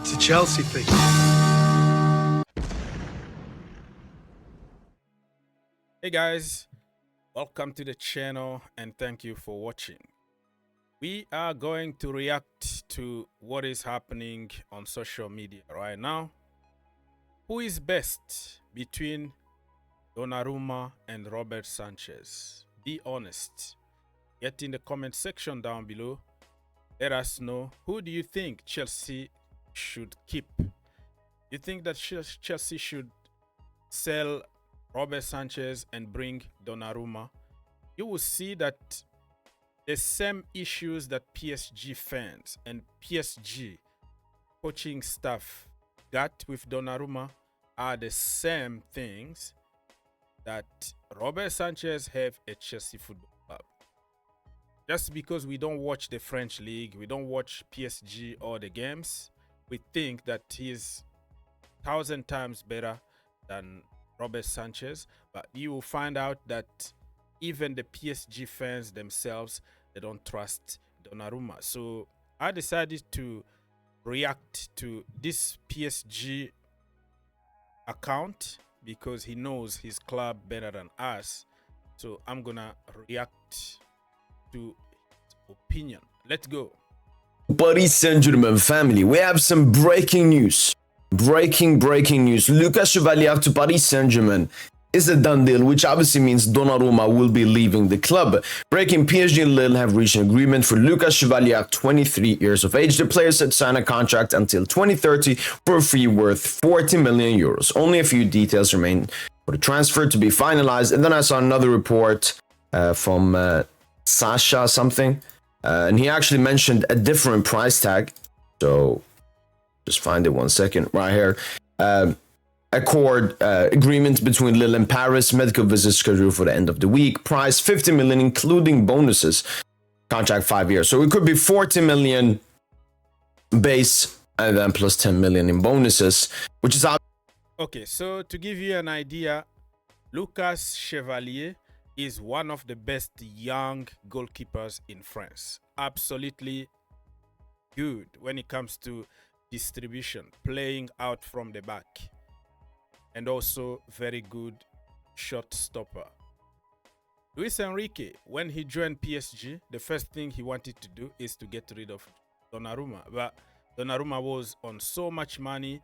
It's a Chelsea thing. Hey guys, welcome to the channel and thank you for watching. We are going to react to what is happening on social media right now. Who is best between Donnarumma and Robert Sanchez? Be honest. Get in the comment section down below. Let us know, who do you think Chelsea should keep? You think that Chelsea should sell Robert Sanchez and bring Donnarumma? You will see that the same issues that PSG fans and PSG coaching staff got with Donnarumma are the same things that Robert Sanchez have at Chelsea Football Club. Just because we don't watch the French league, we don't watch PSG or the games, we think that he's 1,000 times better than Robert Sanchez, but you will find out that even the PSG fans themselves, they don't trust Donnarumma. So I decided to react to this PSG account because he knows his club better than us. So I'm gonna react to his opinion. Let's go. Paris Saint-Germain family, we have some breaking news. Breaking news. Luca Chevalier to Paris Saint-Germain is a done deal, which obviously means Donnarumma will be leaving the club. Breaking: PSG and Lille have reached an agreement for Luca Chevalier, 23 years of age. The player said sign a contract until 2030 for a fee worth 40 million euros. Only a few details remain for the transfer to be finalized. And then I saw another report from Sasha something, and he actually mentioned a different price tag. So just find it 1 second right here. Agreement between Lille and Paris. Medical visits scheduled for the end of the week. Price 50 million, including bonuses. Contract 5 years. So it could be 40 million base and then plus 10 million in bonuses, which is Okay, so to give you an idea, Lucas Chevalier is one of the best young goalkeepers in France. Absolutely good when it comes to distribution, playing out from the back, and also very good shot stopper. Luis Enrique, when he joined PSG, the first thing he wanted to do is to get rid of Donnarumma, but Donnarumma was on so much money,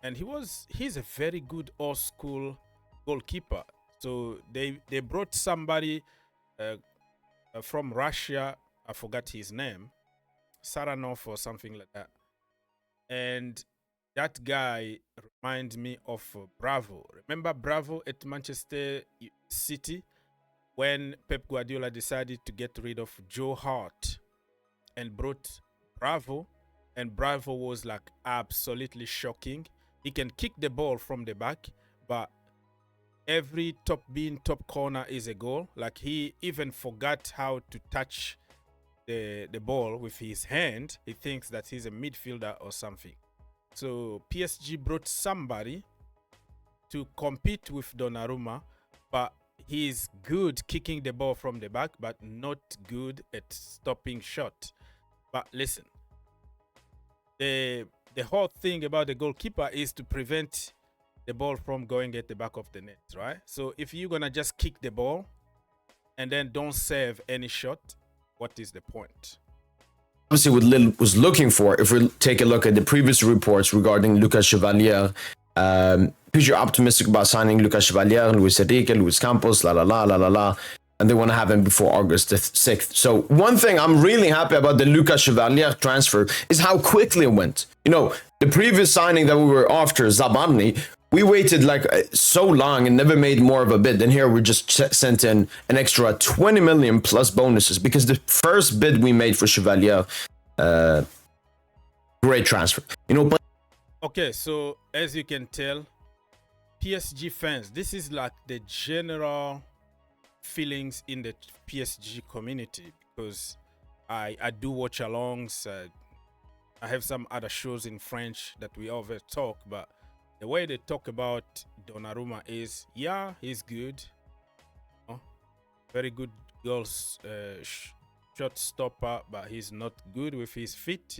and he's a very good old school goalkeeper. So they brought somebody from Russia, I forgot his name, Saranov or something like that. And that guy reminds me of Bravo. Remember Bravo at Manchester City when Pep Guardiola decided to get rid of Joe Hart and brought Bravo, and Bravo was like absolutely shocking. He can kick the ball from the back, but every top corner is a goal. Like, he even forgot how to touch the ball with his hand. He thinks that he's a midfielder or something. So PSG brought somebody to compete with Donnarumma, but he's good kicking the ball from the back, but not good at stopping shot. But listen, the whole thing about the goalkeeper is to prevent the ball from going at the back of the net, right? So if you're gonna just kick the ball and then don't save any shot, what is the point? obviously what Lille was looking for. If we take a look at the previous reports regarding Lucas Chevalier, PSG are optimistic about signing Lucas Chevalier, Luis Enrique, Luis Campos, and they want to have him before August the 6th. So one thing I'm really happy about the Lucas Chevalier transfer is how quickly it went. You know, the previous signing that we were after, Zabarni, we waited like so long and never made more of a bid. And here we just sent in an extra 20 million plus bonuses because the first bid we made for Chevalier, great transfer. You know, but okay, so as you can tell, PSG fans, this is like the general feelings in the PSG community, because I do watch alongs. I have some other shows in French that we over talk, but the way they talk about Donnarumma is, yeah, he's good, very good goals, shot stopper, but he's not good with his feet.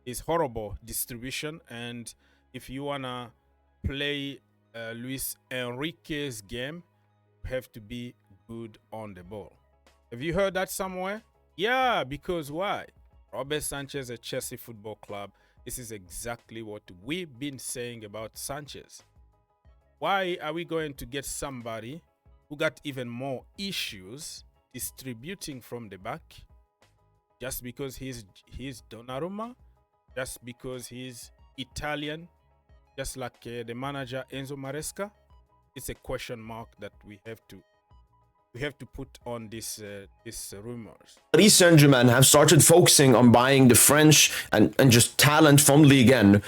is horrible distribution. And if you wanna play Luis Enrique's game, you have to be good on the ball. Have you heard that somewhere? Yeah, because why? Robert Sanchez at Chelsea Football Club. This is exactly what we've been saying about Sanchez. Why are we going to get somebody who got even more issues distributing from the back just because he's Donnarumma, just because he's Italian, just like the manager Enzo Maresca? It's a question mark that we have to put on this rumors. Paris Saint-Germain have started focusing on buying the French and just talent from Ligue 1,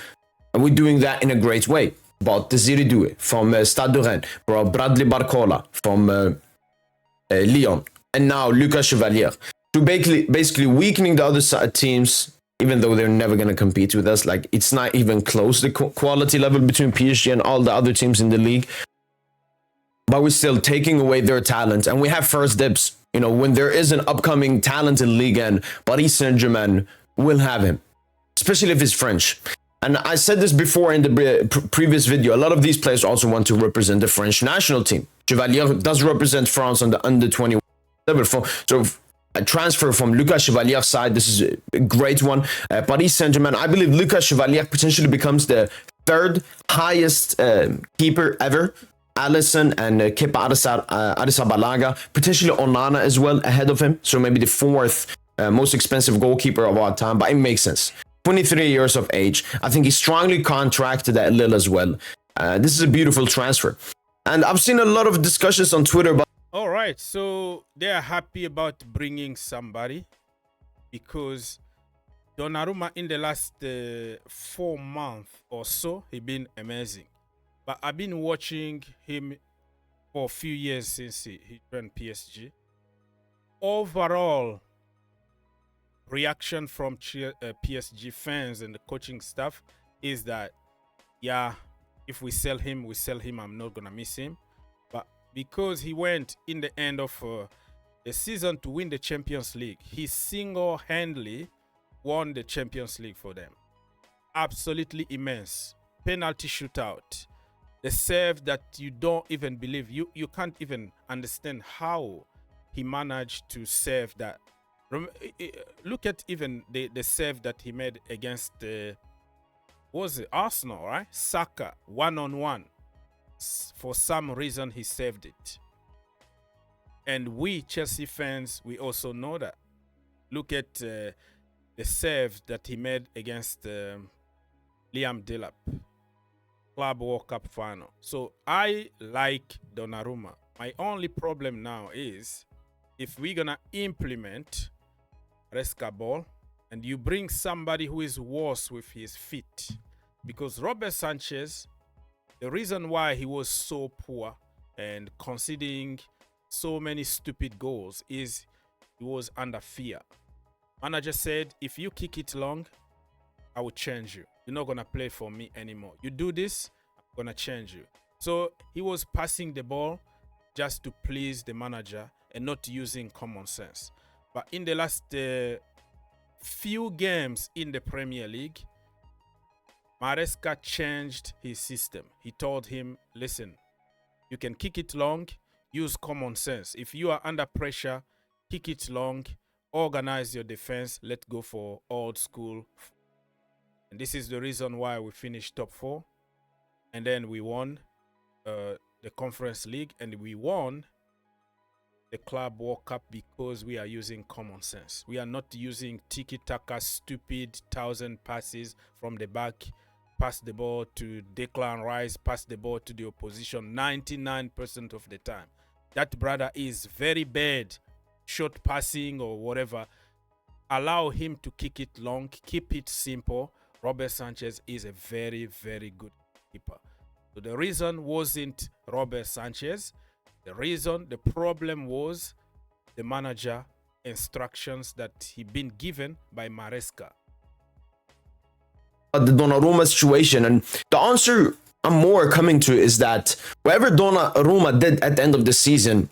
and we're doing that in a great way. Bought Desiré Doué from Stade de Rennes, brought Bradley Barcola from Lyon, and now Luca Chevalier. So basically weakening the other side teams, even though they're never going to compete with us. Like, it's not even close, the quality level between PSG and all the other teams in the league. But we're still taking away their talent, and we have first dibs. You know, when there is an upcoming talent in Ligue 1, Paris Saint-Germain will have him, especially if he's French. And I said this before in the previous video, a lot of these players also want to represent the French national team. Chevalier does represent France on the under-21 level. So a transfer from Luca Chevalier's side, this is a great one. Paris Saint-Germain, I believe Luca Chevalier potentially becomes the third highest keeper ever. Alisson and Kepa Arrizabalaga, potentially Onana as well ahead of him. So maybe the fourth most expensive goalkeeper of all time, but it makes sense. 23 years of age. I think he's strongly contracted at Lille as well. This is a beautiful transfer. And I've seen a lot of discussions on Twitter about... All right, so they are happy about bringing somebody because Donnarumma in the last 4 months or so, he been amazing. But I've been watching him for a few years since he joined PSG. Overall reaction from PSG fans and the coaching staff is that, yeah, if we sell him, I'm not going to miss him. But because he went in the end of the season to win the Champions League, he single-handedly won the Champions League for them. Absolutely immense. Penalty shootout. The save that you don't even believe. You can't even understand how he managed to save that. Look at even the save that he made against was it Arsenal, right? Saka, one-on-one. For some reason, he saved it. And we Chelsea fans, we also know that. Look at the save that he made against Liam Delap. Club World Cup final. So I like Donnarumma. My only problem now is if we're gonna implement Resca ball and you bring somebody who is worse with his feet, because Robert Sanchez, the reason why he was so poor and conceding so many stupid goals is he was under fear. Manager said, if you kick it long, I will change you. You're not going to play for me anymore. You do this, I'm going to change you. So he was passing the ball just to please the manager and not using common sense. But in the last few games in the Premier League, Maresca changed his system. He told him, listen, you can kick it long, use common sense. If you are under pressure, kick it long, organize your defense, let's go for old school. And this is the reason why we finished top 4. And then we won the Conference League and we won the Club World Cup because we are using common sense. We are not using tiki-taka, stupid 1,000 passes from the back, pass the ball to Declan Rice, pass the ball to the opposition 99% of the time. That brother is very bad, short passing or whatever. Allow him to kick it long, keep it simple. Robert Sanchez is a very, very good keeper. So the reason wasn't Robert Sanchez. The problem was the manager instructions that he'd been given by Maresca. The Donnarumma situation, and the answer I'm more coming to is that whatever Donnarumma did at the end of the season,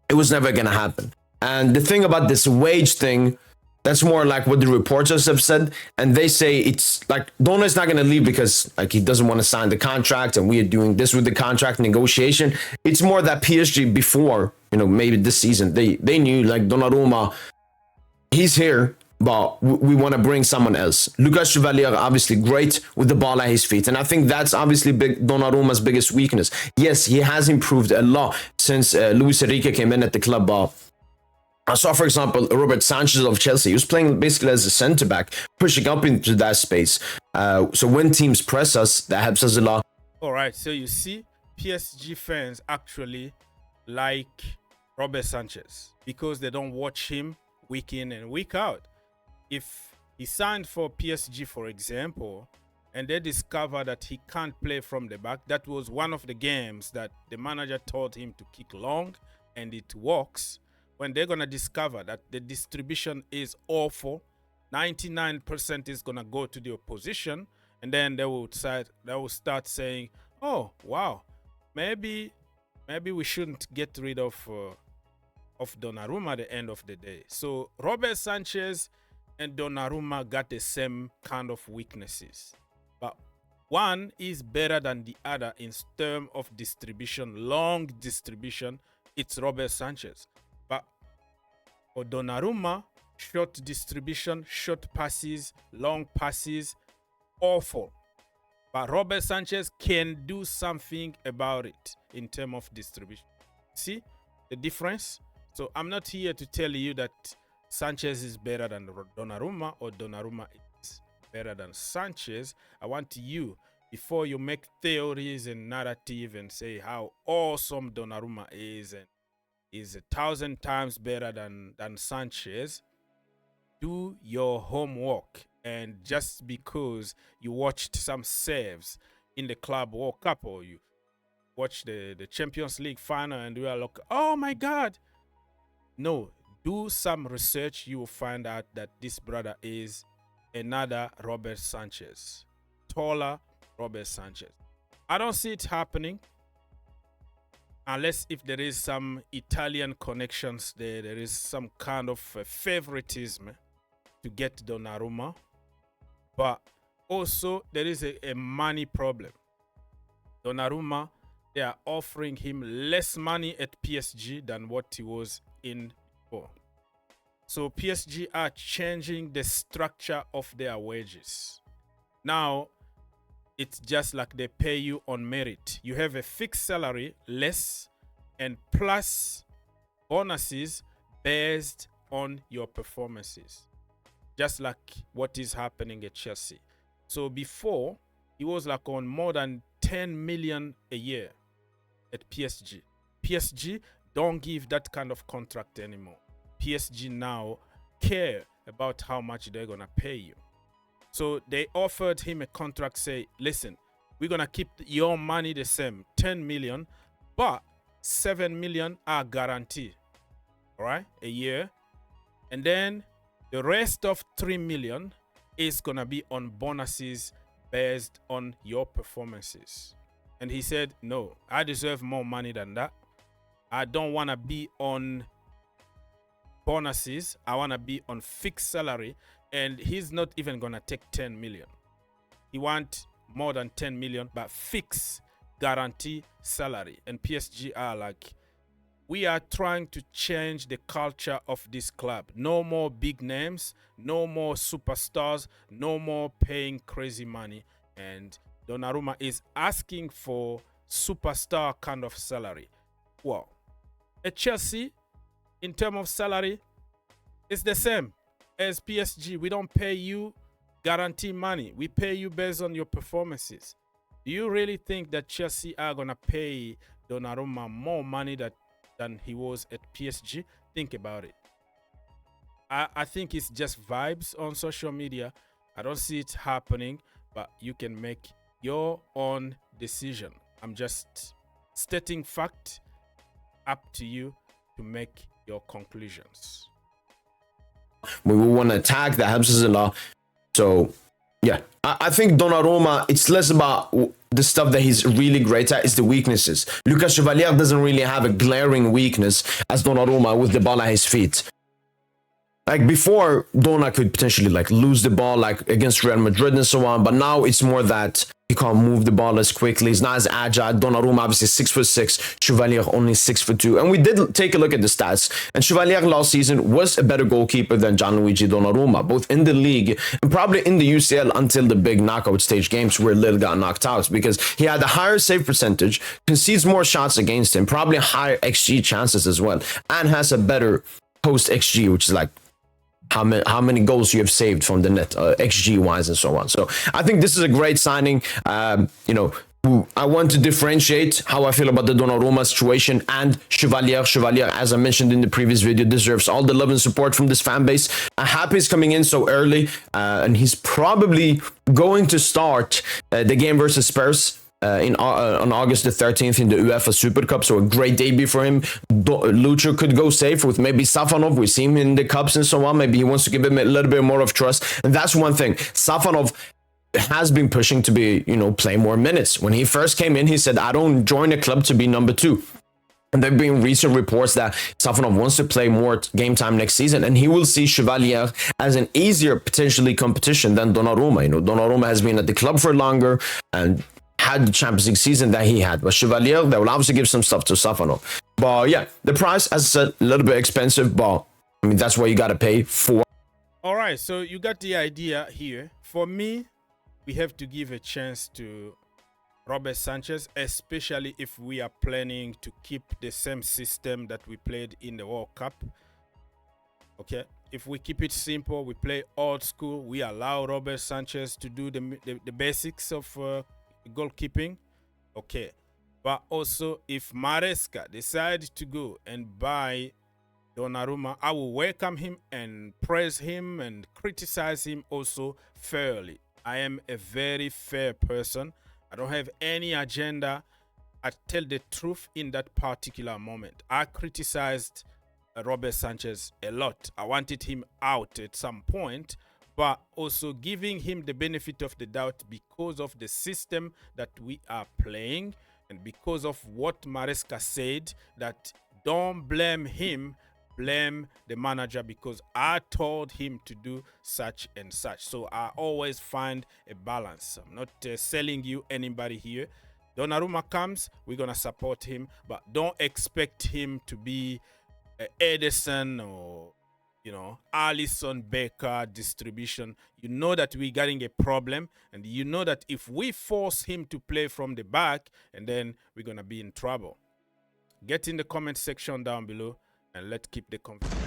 it was never going to happen. And the thing about this wage thing, That's more like what the reporters have said. And they say it's like Donna is not going to leave because like he doesn't want to sign the contract and we are doing this with the contract negotiation. It's more that PSG before, maybe this season, they knew like Donnarumma, he's here, but we want to bring someone else. Luca Chevalier, obviously great with the ball at his feet. And I think that's obviously Donnarumma's biggest weakness. Yes, he has improved a lot since Luis Enrique came in at the club. I saw, for example, Robert Sanchez of Chelsea. He was playing basically as a centre-back, pushing up into that space. So when teams press us, that helps us a lot. All right, so you see, PSG fans actually like Robert Sanchez because they don't watch him week in and week out. If he signed for PSG, for example, and they discover that he can't play from the back, that was one of the games that the manager told him to kick long, and it works. When they're going to discover that the distribution is awful, 99% is going to go to the opposition, and then they will start saying, oh, wow, maybe we shouldn't get rid of Donnarumma at the end of the day. So Robert Sanchez and Donnarumma got the same kind of weaknesses. But one is better than the other in terms of distribution, long distribution. It's Robert Sanchez. But for Donnarumma, short distribution, short passes, long passes, awful. But Robert Sanchez can do something about it in terms of distribution. See the difference? So I'm not here to tell you that Sanchez is better than Donnarumma or Donnarumma is better than Sanchez. I want you, before you make theories and narrative and say how awesome Donnarumma is and is 1,000 times better than Sanchez, do your homework. And just because you watched some saves in the Club World Cup or you watch the Champions League final and you are like, oh my God. No, do some research. You will find out that this brother is another Robert Sanchez. Taller Robert Sanchez. I don't see it happening. Unless if there is some Italian connections there, there is some kind of favoritism to get Donnarumma. But also there is a money problem. Donnarumma, they are offering him less money at PSG than what he was in before. So PSG are changing the structure of their wages. Now, it's just like they pay you on merit. You have a fixed salary, less, and plus bonuses based on your performances. Just like what is happening at Chelsea. So before, he was like on more than 10 million a year at PSG. PSG don't give that kind of contract anymore. PSG now care about how much they're going to pay you. So they offered him a contract, say, listen, we're going to keep your money the same, 10 million, but 7 million are guaranteed, all right, a year. And then the rest of 3 million is going to be on bonuses based on your performances. And he said, no, I deserve more money than that. I don't want to be on bonuses. I want to be on fixed salary. And he's not even going to take 10 million. He wants more than 10 million, but fixed guarantee salary. And PSG are like, we are trying to change the culture of this club. No more big names, no more superstars, no more paying crazy money. And Donnarumma is asking for superstar kind of salary. Well, at Chelsea, in terms of salary, it's the same as PSG. We don't pay you guarantee money. We pay you based on your performances. Do you really think that Chelsea are going to pay Donnarumma more money than he was at PSG? Think about it. I think it's just vibes on social media. I don't see it happening, but you can make your own decision. I'm just stating fact, up to you to make your conclusions. When we want to attack, that helps us a lot. So, yeah, I think Donnarumma, it's less about the stuff that he's really great at, it's the weaknesses. Luca Chevalier doesn't really have a glaring weakness as Donnarumma with the ball at his feet. Like before, Donna could potentially like lose the ball like against Real Madrid and so on, but now it's more that he can't move the ball as quickly. He's not as agile. Donnarumma obviously 6'6", Chevalier only 6'2", and we did take a look at the stats. And Chevalier last season was a better goalkeeper than Gianluigi Donnarumma, both in the league and probably in the UCL until the big knockout stage games where Lille got knocked out, because he had a higher save percentage, concedes more shots against him, probably higher XG chances as well, and has a better post XG, which is like how many goals you have saved from the net, XG wise and so on. So I think this is a great signing. You know, I want to differentiate how I feel about the Donnarumma situation and Chevalier. Chevalier, as I mentioned in the previous video, deserves all the love and support from this fan base. I'm happy he's coming in so early, and he's probably going to start the game versus Spurs on August the 13th in the UEFA Super Cup, so a great debut for him. Luca could go safe with maybe Safanov. We see him in the Cups and so on. Maybe he wants to give him a little bit more of trust, and that's one thing. Safanov has been pushing to be, you know, play more minutes. When he first came in, he said, I don't join a club to be number 2. And there have been recent reports that Safanov wants to play more game time next season, and he will see Chevalier as an easier potentially competition than Donnarumma. You know, Donnarumma has been at the club for longer and had the Champions League season that he had. But Chevalier, they will obviously give some stuff to Safanov. But yeah, the price, as I said, a little bit expensive, but I mean, that's what you got to pay for. All right, so you got the idea here. For me, we have to give a chance to Robert Sanchez, especially if we are planning to keep the same system that we played in the World Cup. Okay, if we keep it simple, we play old school, we allow Robert Sanchez to do the basics of goalkeeping. Okay, but also if Maresca decides to go and buy Donnarumma, I will welcome him and praise him and criticize him also fairly. I am a very fair person. I don't have any agenda. I tell the truth in that particular moment. I criticized Robert Sanchez a lot. I wanted him out at some point, but also giving him the benefit of the doubt because of the system that we are playing and because of what Maresca said, that don't blame him, blame the manager because I told him to do such and such. So I always find a balance. I'm not selling you anybody here. Donnarumma comes, we're going to support him, but don't expect him to be Edison or, you know, Alisson Becker distribution. You know that we're getting a problem, and you know that if we force him to play from the back, and then we're going to be in trouble. Get in the comment section down below, and let's keep the conversation.